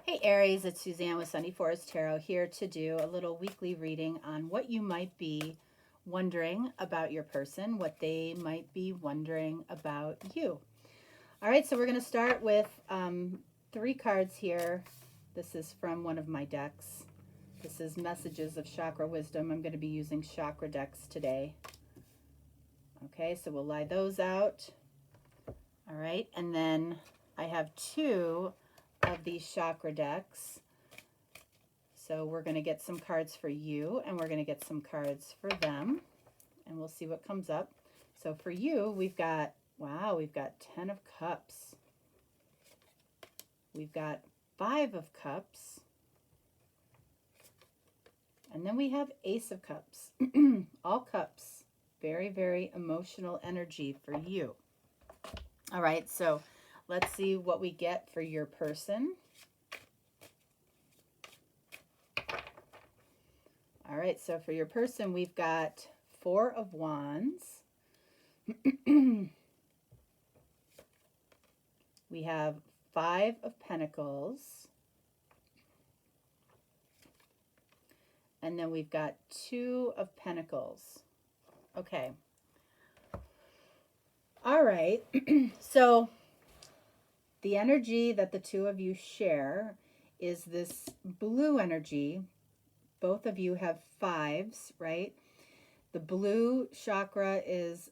Hey Aries, it's Suzanne with Sunny Forest Tarot here to do a little weekly reading on what you might be wondering about your person, what they might be wondering about you. All right, so we're going to start with 3 cards here. This is from one of my decks. This is Messages of Chakra Wisdom. I'm going to be using chakra decks today. Okay, so we'll lie those out. All right, and then I have 2 of these chakra decks. So we're going to get some cards for you, and we're going to get some cards for them, and we'll see what comes up. So for you, we've got, wow, we've got 10 of Cups. We've got 5 of Cups. And then we have Ace of Cups. All cups. Very, very emotional energy for you. All right, so let's see what we get for your person. All right, so for your person, we've got 4 of Wands. We have 5 of Pentacles. And then we've got 2 of Pentacles. Okay. All right. So the energy that the 2 of you share is this blue energy. Both of you have 5s, right? The blue chakra is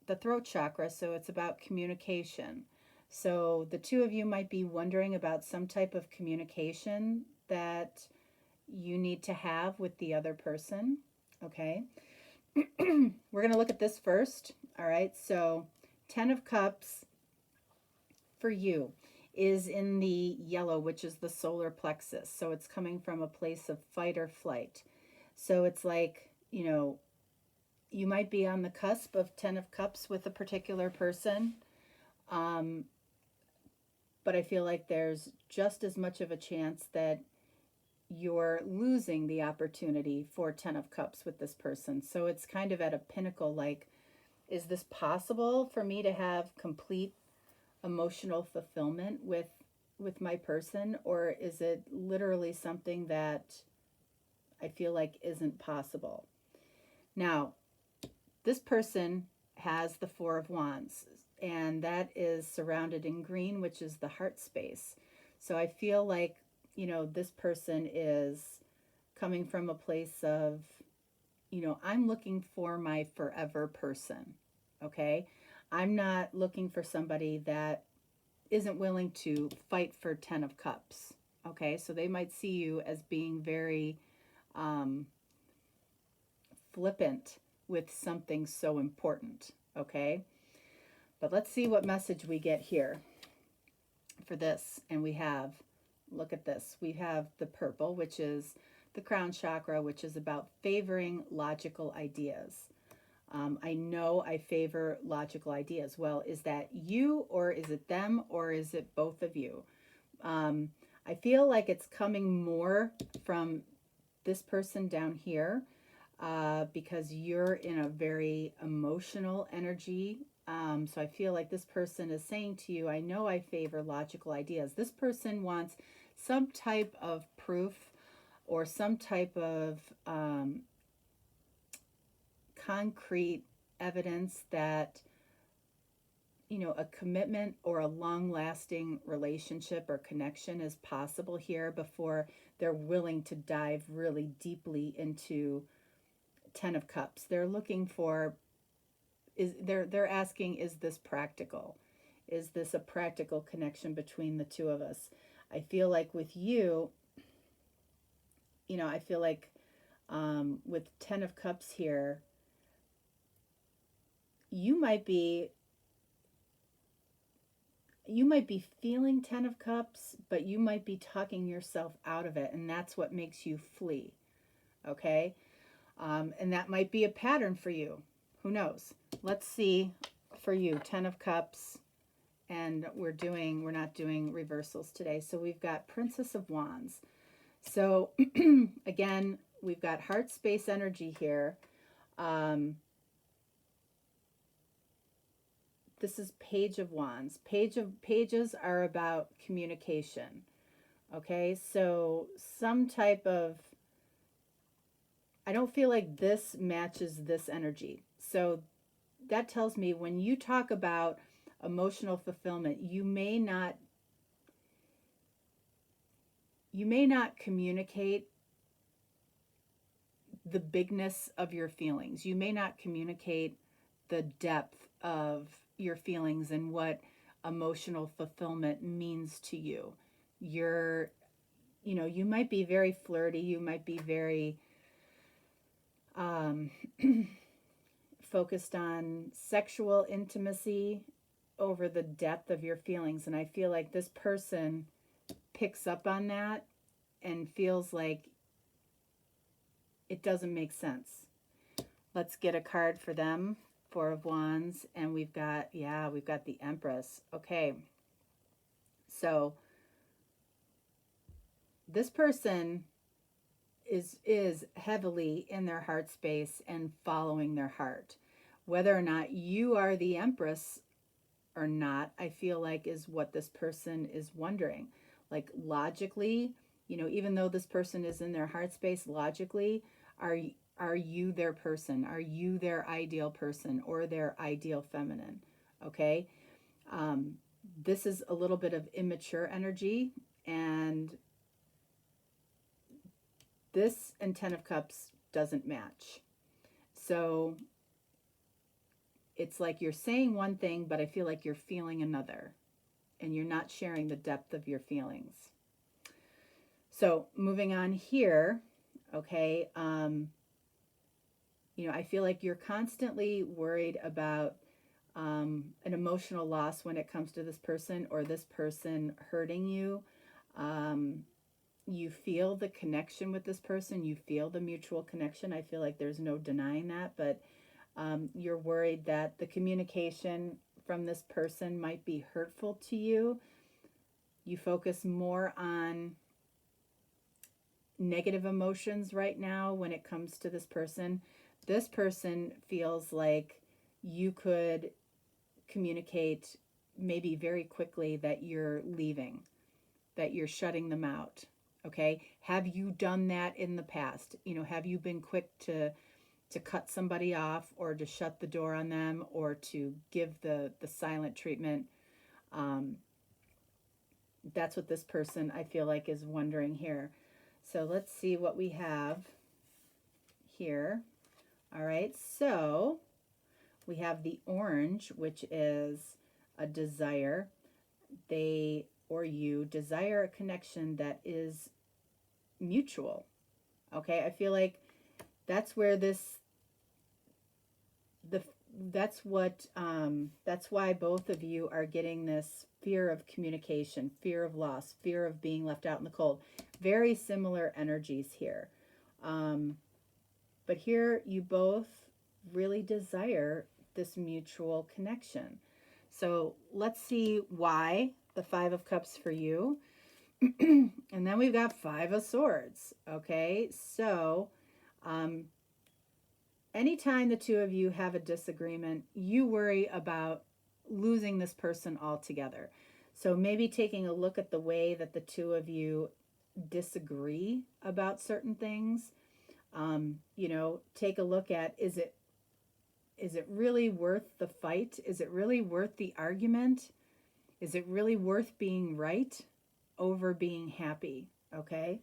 the throat chakra, so it's about communication. So the 2 of you might be wondering about some type of communication that you need to have with the other person, okay? We're going to look at this first, all right? So 10 of Cups for you is in the yellow, which is the solar plexus. So it's coming from a place of fight or flight. So it's like, you know, you might be on the cusp of 10 of Cups with a particular person, but I feel like there's just as much of a chance that you're losing the opportunity for 10 of Cups with this person. So it's kind of at a pinnacle, like, is this possible for me to have complete emotional fulfillment with my person, or is it literally something that I feel like isn't possible? Now, this person has the 4 of Wands, and that is surrounded in green, which is the heart space. So I feel like, you know, this person is coming from a place of, you know, I'm looking for my forever person, okay? I'm not looking for somebody that isn't willing to fight for 10 of Cups, okay? So they might see you as being very flippant with something so important, okay? But let's see what message we get here for this. And we have, look at this, we have the purple, which is the crown chakra, which is about favoring logical ideas. I know I favor logical ideas. Well, is that you, or is it them, or is it both of you? I feel like it's coming more from this person down here because you're in a very emotional energy. So I feel like this person is saying to you, I know I favor logical ideas. This person wants some type of proof or some type of concrete evidence that, you know, a commitment or a long-lasting relationship or connection is possible here before they're willing to dive really deeply into 10 of Cups. They're looking for, they're asking, is this practical? Is this a practical connection between the 2 of us? I feel like with you, you know, I feel like with 10 of Cups here, you might be feeling 10 of Cups, but you might be talking yourself out of it, and that's what makes you flee, okay? And that might be a pattern for you. Who knows? Let's see for you, 10 of Cups, and we're not doing reversals today. So we've got Princess of Wands. So again, we've got heart space energy here. This is Page of Wands. Pages are about communication. Okay, so some type of, I don't feel like this matches this energy. So that tells me when you talk about emotional fulfillment, you may not communicate the bigness of your feelings. You may not communicate the depth of your feelings and what emotional fulfillment means to you. You're, you might be very flirty. You might be very um, focused on sexual intimacy over the depth of your feelings. And I feel like this person picks up on that and feels like it doesn't make sense. Let's get a card for them. Four of Wands, and we've got the Empress. Okay, so this person is heavily in their heart space and following their heart. Whether or not you are the Empress or not, I feel like is what this person is wondering. Like logically, even though this person is in their heart space, logically, are you their person? Are you their ideal person or their ideal feminine? Okay. Um, this is a little bit of immature energy, and this and Ten of Cups doesn't match. So it's like you're saying one thing, but I feel like you're feeling another, and you're not sharing the depth of your feelings. So moving on here, okay, I feel like you're constantly worried about an emotional loss when it comes to this person or this person hurting you. You feel the connection with this person. You feel the mutual connection. I feel like there's no denying that, but you're worried that the communication from this person might be hurtful to you. You focus more on negative emotions right now when it comes to this person. This person feels like you could communicate maybe very quickly that you're leaving, that you're shutting them out. Okay? Have you done that in the past? Have you been quick to cut somebody off or to shut the door on them or to give the silent treatment? That's what this person I feel like is wondering here. So let's see what we have here. All right, so we have the orange, which is a desire. They or you desire a connection that is mutual. Okay, I feel like that's where that's why both of you are getting this fear of communication, fear of loss, fear of being left out in the cold. Very similar energies here. But here you both really desire this mutual connection. So let's see why the Five of Cups for you. And then we've got Five of Swords. Okay, so anytime the two of you have a disagreement, you worry about losing this person altogether. So maybe taking a look at the way that the two of you disagree about certain things. Take a look at, is it really worth the fight? Is it really worth the argument? Is it really worth being right over being happy? Okay.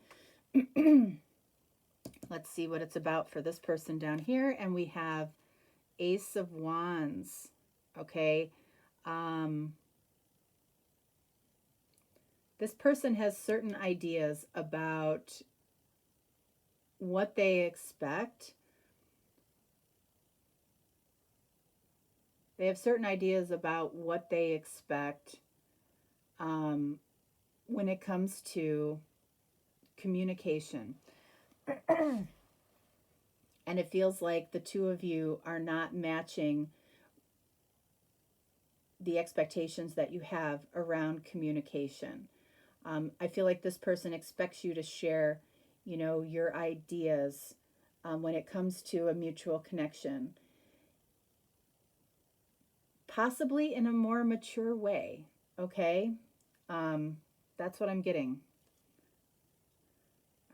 Let's see what it's about for this person down here. And we have Ace of Wands. Okay. This person has certain ideas about what they expect. They have certain ideas about what they expect when it comes to communication. And it feels like the two of you are not matching the expectations that you have around communication. I feel like this person expects you to share, your ideas when it comes to a mutual connection, possibly in a more mature way. Okay, that's what I'm getting.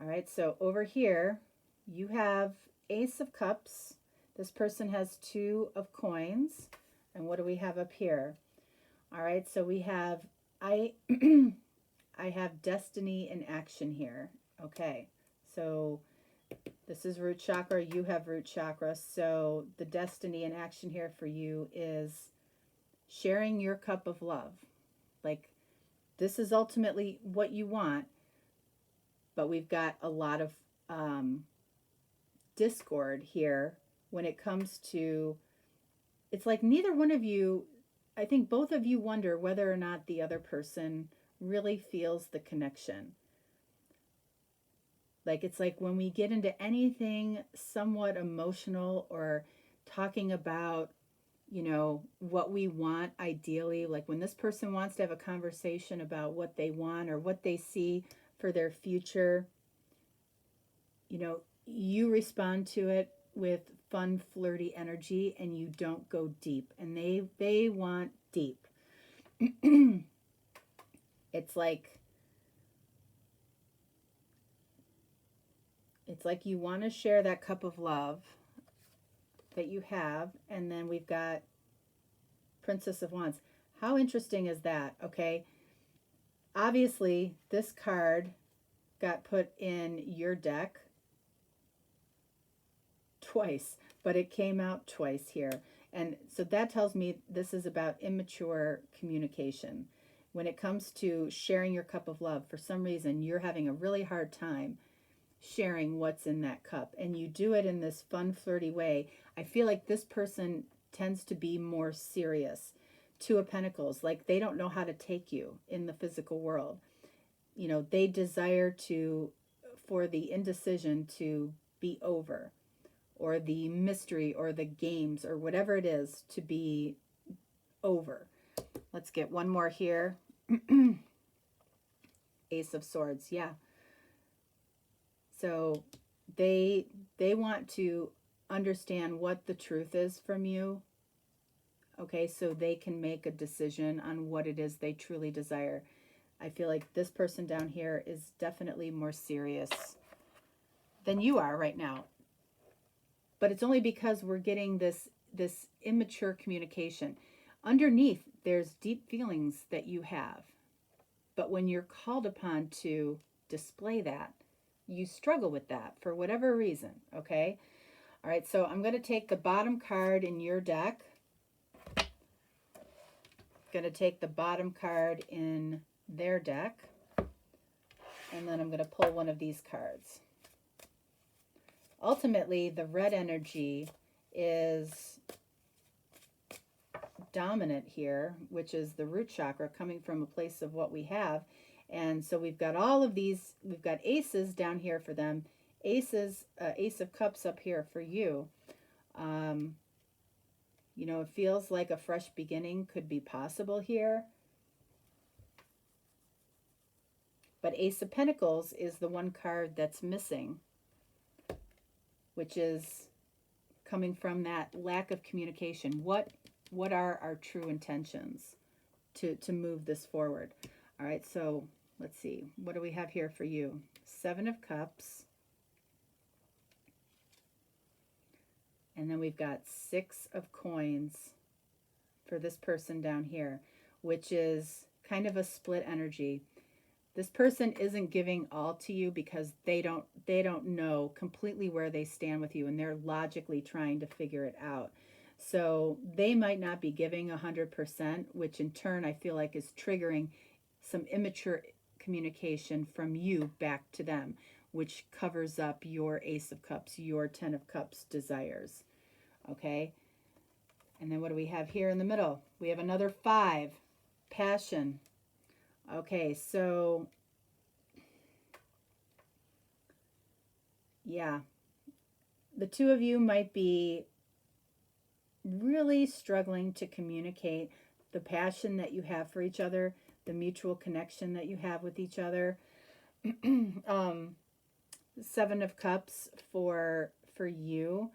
All right, so over here, you have Ace of Cups. This person has 2 of coins. And what do we have up here? All right, so we have, I have destiny in action here. Okay, so this is root chakra, you have root chakra. So the destiny in action here for you is sharing your cup of love. Like, this is ultimately what you want, but we've got a lot of discord here when it comes to, it's like neither one of you, I think both of you wonder whether or not the other person really feels the connection. Like, it's like when we get into anything somewhat emotional or talking about, you know, what we want ideally, like when this person wants to have a conversation about what they want or what they see for their future, you know, you respond to it with fun, flirty energy and you don't go deep. And they want deep. It's like you want to share that cup of love that you have, and then we've got Princess of Wands. How interesting is that? Okay, obviously this card got put in your deck twice, but it came out twice here. And so that tells me this is about immature communication. When it comes to sharing your cup of love, for some reason you're having a really hard time sharing what's in that cup, and you do it in this fun, flirty way. I feel like this person tends to be more serious. 2 of Pentacles, like they don't know how to take you in the physical world. You know, they desire for the indecision to be over, or the mystery or the games or whatever it is to be over. Let's get one more here. Ace of Swords, yeah. So they want to understand what the truth is from you. Okay, so they can make a decision on what it is they truly desire. I feel like this person down here is definitely more serious than you are right now. But it's only because we're getting this immature communication. Underneath, there's deep feelings that you have. But when you're called upon to display that, you struggle with that for whatever reason, okay? All right, so I'm going to take the bottom card in your deck. Going to take the bottom card in their deck. And then I'm going to pull one of these cards. Ultimately, the red energy is dominant here, which is the root chakra coming from a place of what we have. And so we've got all of these, we've got aces down here for them, aces, Ace of Cups up here for you. You know, it feels like a fresh beginning could be possible here. But Ace of Pentacles is the one card that's missing, which is coming from that lack of communication. What are our true intentions to move this forward? All right, so let's see. What do we have here for you? 7 of Cups. And then we've got 6 of Coins for this person down here, which is kind of a split energy. This person isn't giving all to you because they don't know completely where they stand with you, and they're logically trying to figure it out. So they might not be giving 100%, which in turn I feel like is triggering some immature communication from you back to them, which covers up your Ace of Cups, your 10 of Cups desires. Okay? And then what do we have here in the middle? We have another 5, passion. Okay, so yeah, the 2 of you might be really struggling to communicate the passion that you have for each other, the mutual connection that you have with each other. 7 of Cups for you.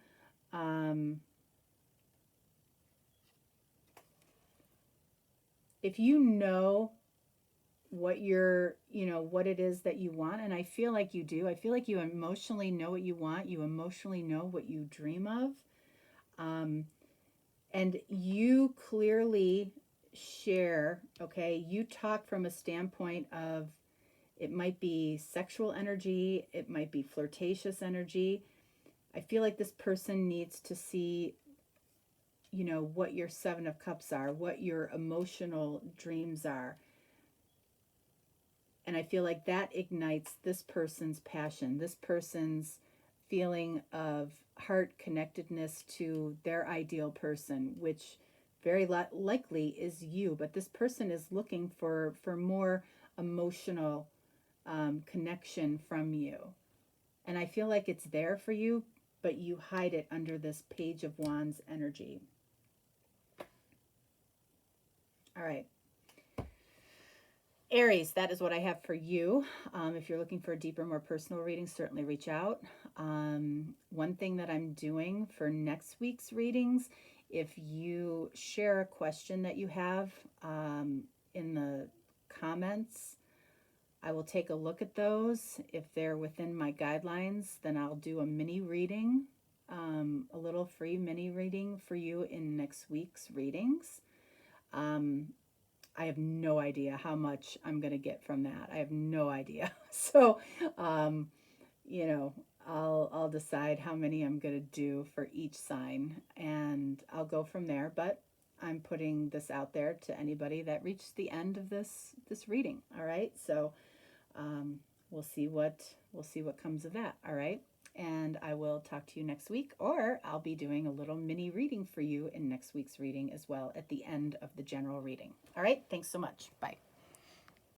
If you know what you're, you know, what it is that you want. And I feel like you do. I feel like you emotionally know what you want. You emotionally know what you dream of. Um, and you clearly share, okay, you talk from a standpoint of it might be sexual energy, it might be flirtatious energy. I feel like this person needs to see, you know, what your Seven of Cups are, what your emotional dreams are. And I feel like that ignites this person's passion, this person's feeling of heart connectedness to their ideal person, which very likely is you. But this person is looking for more emotional connection from you. And I feel like it's there for you, but you hide it under this Page of Wands energy. All right. Aries, that is what I have for you. If you're looking for a deeper, more personal reading, certainly reach out. One thing that I'm doing for next week's readings, if you share a question that you have in the comments, I will take a look at those. If they're within my guidelines, then I'll do a mini reading, a little free mini reading for you in next week's readings. I have no idea how much I'm going to get from that. I have no idea. So, you know, I'll decide how many I'm going to do for each sign, and I'll go from there. But I'm putting this out there to anybody that reached the end of this reading. All right. So we'll see what comes of that. All right. And I will talk to you next week, or I'll be doing a little mini reading for you in next week's reading as well at the end of the general reading. All right. Thanks so much. Bye.